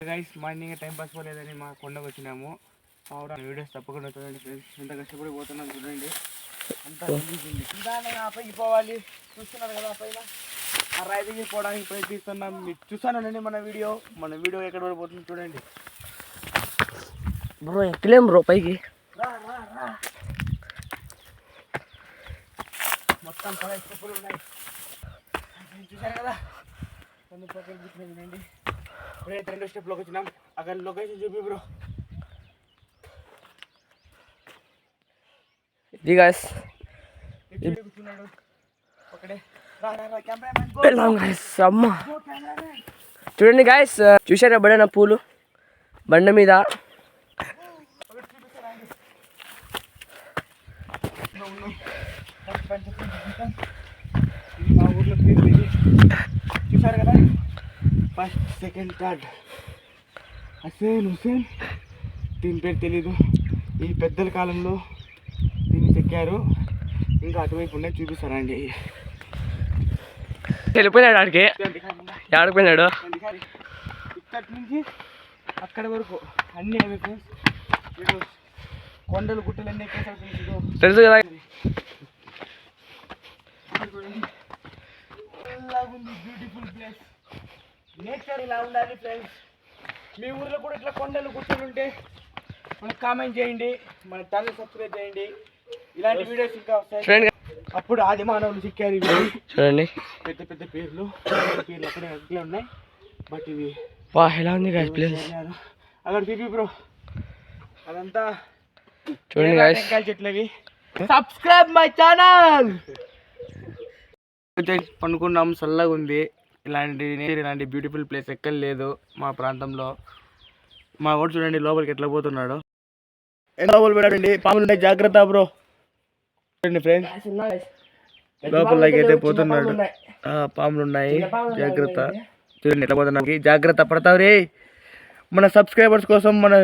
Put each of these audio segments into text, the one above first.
Guys morning time pass పోలేదని మా కొండకు వచ్చినాము. వీడియోస్ తప్పకుండా చూడండి ఫ్రెండ్స్. ఎంత కష్టపడి పోతున్నాం చూడండి. అంతా పైకి పోవాలి. చూస్తున్నారు కదా పైన ఆ రాయి దగ్గర పోవడానికి ప్రయత్నిస్తున్నాం. మీరు చూసానండి మన వీడియో ఎక్కడ వరకు పోతుంది చూడండి. బ్రో ఎక్కలేం బ్రో పైకి. మొత్తం 10 స్టెప్పులు ఉన్నాయి చూసారు కదా. కొన్ని పక్కన చూడండి. ఇప్పుడైతే 2 స్టెప్లోకి వచ్చినాం. అక్కడ లొకేషన్ చూపి బ్రో. ఇది గాయ్స్ కూర్చున్నాడు ఒకడే. వెళ్ళాం గాయ్స్. అమ్మ చూడండి గాయ్స్, చూసారా బడేనా పూలు బండ మీద. మా ఊర్లో పేరు చూసారు కదా. ఫస్ట్ సెకండ్ థర్డ్ హుసేన్ దీని పేరు తెలీదు. ఈ పెద్దల కాలంలో దీన్ని చెక్కారు. ఇంకా అటువైపు ఉన్నాయి చూపిస్తారా అండి. వెళ్ళిపోయినాడు ఆడికి. ఆడిపోయినాడు. ఇక్కడి నుంచి అక్కడ వరకు అన్నీ అవి ఫ్రెండ్స్. ఇటు కొండలు గుట్టలు అన్నీ ఎక్కేసారు తెలుసు కదా. Beautiful place. నేచర్ ఇలా ఉండాలి ఫ్రెండ్స్. మీ ఊర్లో కూడా ఇట్లా కొండలు గుట్టలు ఉంటే మనకు కామెంట్ చేయండి, మన ఛానల్ సబ్స్క్రైబ్ చేయండి. ఇలాంటి వీడియోస్ ఇంకా వస్తాయి. అప్పుడు ఆది మానవులు చిక్కారు ఇవి చూడండి. పెద్ద పెద్ద పేర్లు అక్కడే అట్లే ఉన్నాయి. బట్ ఇవి ఎలా ఉంది గాయ్స్ ప్లేస్. అక్కడ చూపి బ్రో. అదంతా చూడండి గాయ్స్. చెట్లు అవి. Subscribe my channel. పనుకున్నాం, చల్లగా ఉంది. ఇలాంటి బ్యూటిఫుల్ ప్లేస్ ఎక్కడ లేదు మా ప్రాంతంలో. మా వాడు చూడండి లోపలికి ఎట్లా పోతున్నాడు. లోపల పెట్టండి, పాములు ఉన్నాయి జాగ్రత్త బ్రో. చూడండి ఫ్రెండ్స్, లోపలికి అయితే పోతున్నాడు. పాములు ఉన్నాయి జాగ్రత్త. చూడండి ఎట్లా పోతున్నాడు. జాగ్రత్త పడతావు రే. మన సబ్స్క్రైబర్స్ కోసం, మన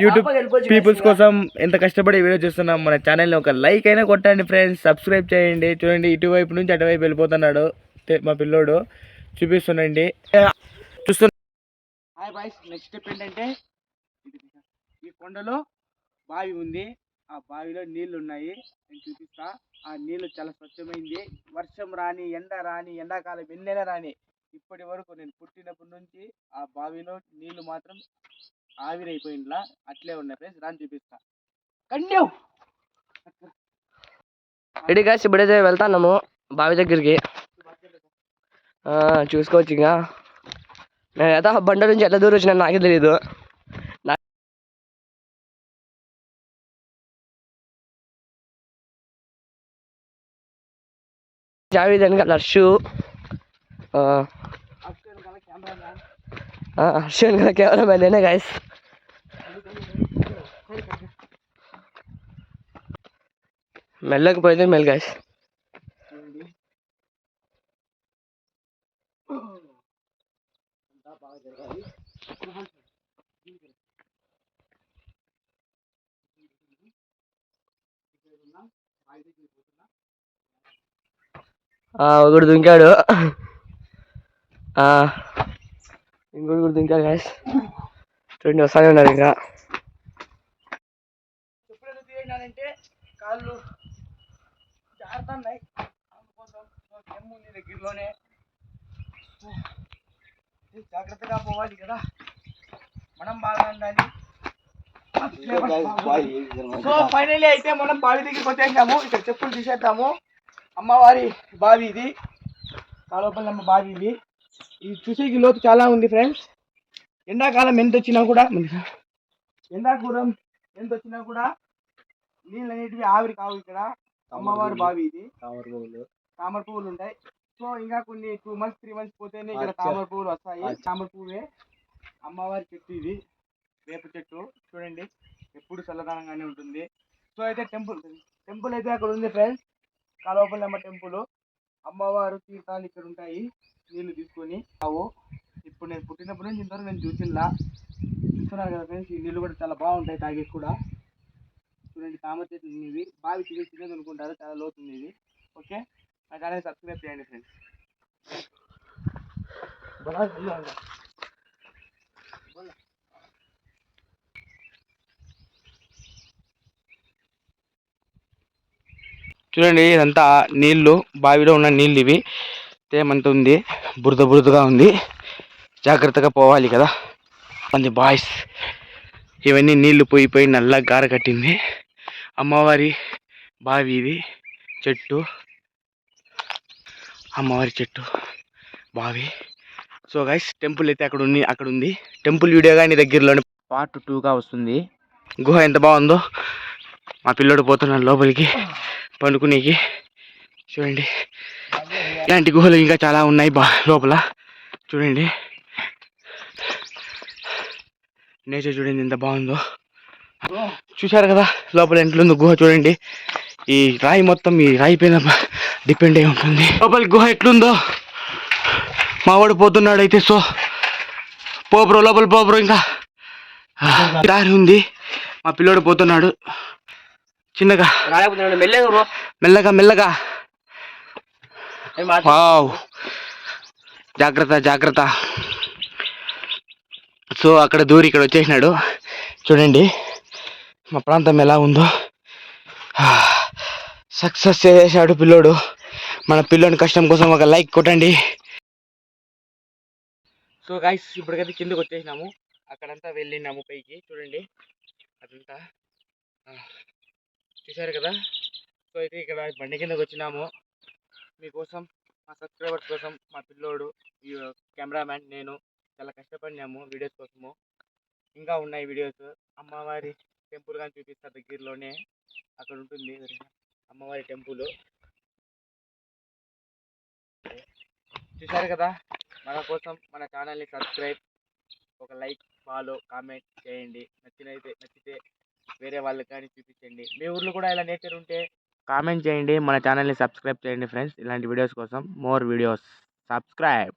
యూట్యూబ్ పీపుల్స్ కోసం ఎంత కష్టపడి వీడియో చూస్తున్నాం. మన ఛానల్ని ఒక లైక్ అయినా కొట్టండి ఫ్రెండ్స్. సబ్స్క్రైబ్ చేయండి. చూడండి ఇటువైపు నుంచి అటువైపు వెళ్ళిపోతున్నాడు మా పిల్లోడు. చూపిస్తున్నాండి చూస్తున్నా. హాయ్ బాయ్స్, నెక్స్ట్ స్టెప్ ఏంటంటే ఈ కొండలో బావి ఉంది. ఆ బావిలో నీళ్లు ఉన్నాయి. నేను చూపిస్తా. ఆ నీళ్లు చాలా స్వచ్ఛమైంది. వర్షం రాని, ఎండ రాని, ఎండాకాలం ఎన్నైనా రాని, ఇప్పటి వరకు నేను పుట్టినప్పటి నుంచి ఆ బావిలో నీళ్లు మాత్రం ఆవిరైపోయిందిలా అట్లే ఉన్నాయి ఫ్రెండ్స్. రాని చూపిస్తా. కంటిన్యూ. రెడీ గాయ్స్, ఇప్పుడైతే వెళ్తాము బావి దగ్గరికి. చూసుకోవచ్చు. ఇంకా నేనైతే బండ నుంచి ఎట్లా దూరం వచ్చినా నాకే తెలియదు. జావేద్ వెనక హర్షు, హర్షు వెనక కెమెరామెన్ నేనే గాయ్స్. మెల్లకి పోయితే మెల్ గాయ్స్. ఒకడు దుంకాడు. ఇంకొకటి దుంకాడు గాయ్స్. చూడండి వస్తానే ఉన్నారు. ఇంకా ఎప్పుడైనా తీయడానంటే కాళ్ళు జారుతున్నాయి. అందుకోసం ఉంది దగ్గరలోనే. జాగ్రత్తగా పోవాలి కదా, మనం బాగా ఉండాలి. సో ఫైనల్లీ అయితే మనం బావి దగ్గరికి వచ్చేసాము. ఇక్కడ చెప్పులు తీసేద్దాము. అమ్మవారి బావి ఇది, కాలువపల్లమ్మ బావి ఇది. ఇది చూసేకి లోతు చాలా ఉంది ఫ్రెండ్స్. ఎండాకాలం ఎంత వచ్చినా కూడా నీళ్ళు అనేటివి ఆవిరి కావు. ఇక్కడ అమ్మవారి బావి ఇది. తామర పువ్వులు ఉంటాయి. సో ఇంకా కొన్ని 2 months 3 months పోతేనే ఇక్కడ తామర పువ్వులు వస్తాయి. తామర పువ్వే అమ్మవారి చెట్టు ఇది, వేప చెట్టు. చూడండి ఎప్పుడు చల్లదనంగానే ఉంటుంది. సో అయితే టెంపుల్ అయితే అక్కడ ఉంది ఫ్రెండ్స్, కాలువపల్లమ్మ టెంపుల్. అమ్మవారు తీర్థాలు ఇక్కడ ఉంటాయి, నీళ్లు తీసుకొని. ఇప్పుడు నేను పుట్టినప్పటి నుంచి ఇంతవరకు నేను చూస్తున్నారు కదా ఫ్రెండ్స్. ఈ నీళ్ళు కూడా చాలా బాగుంటాయి తాగేసి కూడా. చూడండి తామర చెట్లు ఇవి. బావి చిన్నది అనుకుంటారు, చాలా లోతుంది ఇది. ఓకే, నా ఛానల్ సబ్స్క్రైబ్ చేయండి ఫ్రెండ్స్. చూడండి ఇదంతా నీళ్లు, బావిలో ఉన్న నీళ్ళు ఇవి. తేమంత ఉంది, బురద బురదగా ఉంది, జాగ్రత్తగా పోవాలి కదా అంది బాయ్స్. ఇవన్నీ నీళ్లు పోయి నల్ల గార కట్టింది. అమ్మవారి బావి ఇది, చెట్టు, అమ్మవారి చెట్టు, బావి. సో గైస్, టెంపుల్ అయితే అక్కడ ఉంది. టెంపుల్ వీడియో కానీ దగ్గరలోనే పార్ట్ 2గా వస్తుంది. గుహ ఎంత బాగుందో. మా పిల్లోడు పోతున్నాడు లోపలికి పండుకునేకి. చూడండి, ఇలాంటి గుహలు ఇంకా చాలా ఉన్నాయి లోపల. చూడండి, నేచర్ చూడండి ఎంత బాగుందో. చూశారు కదా లోపల ఎంట్లుందో గుహ. చూడండి, ఈ రాయి మొత్తం ఈ రాయి పైన డిపెండ్ అయి ఉంటుంది. లోపల గుహ ఎట్లుందో మా వాడు పోతున్నాడు అయితే. సో పోబ్రో, లోపల పోబ్రో. ఇంకా దారి ఉంది. మా పిల్లోడు పోతున్నాడు చిన్నగా, మెల్లగా మెల్లగా. వావ్, జాగ్రత్త జాగ్రత్త. సో అక్కడ దూరి ఇక్కడ వచ్చేసినాడు. చూడండి మా ప్రాంతం ఎలా ఉందో. సక్సెస్ చేసేసాడు పిల్లోడు. మన పిల్లోని కష్టం కోసం ఒక లైక్ కొట్టండి. సో గైస్, ఇప్పటికైతే కిందకి వచ్చేసినాము. అక్కడంతా వెళ్ళినాము పైకి. చూడండి అదంతా చూశారు కదా. సో అయితే ఇక్కడ బండి కిందకి వచ్చినాము మీకోసం, మా సబ్స్క్రైబర్స్ కోసం. మా పిల్లోడు, కెమెరామ్యాన్, నేను చాలా కష్టపడినాము వీడియోస్ కోసము. ఇంకా ఉన్నాయి వీడియోస్. అమ్మవారి టెంపుల్ కానీ చూపిస్తా దగ్గరలోనే. అక్కడ ఉంటుంది అమ్మవారి టెంపుల్. చూశారు కదా. మన కోసం మన ఛానల్ని సబ్స్క్రైబ్, ఒక లైక్, ఫాలో, కామెంట్ చేయండి. నచ్చితే వేరే వాళ్ళకి కానీ చూపించండి. మీ ఊర్లో కూడా ఇలా నేచర్ ఉంటే కామెంట్ చేయండి. మన ఛానల్ని సబ్స్క్రైబ్ చేయండి ఫ్రెండ్స్. ఇలాంటి వీడియోస్ కోసం మోర్ వీడియోస్ సబ్స్క్రైబ్.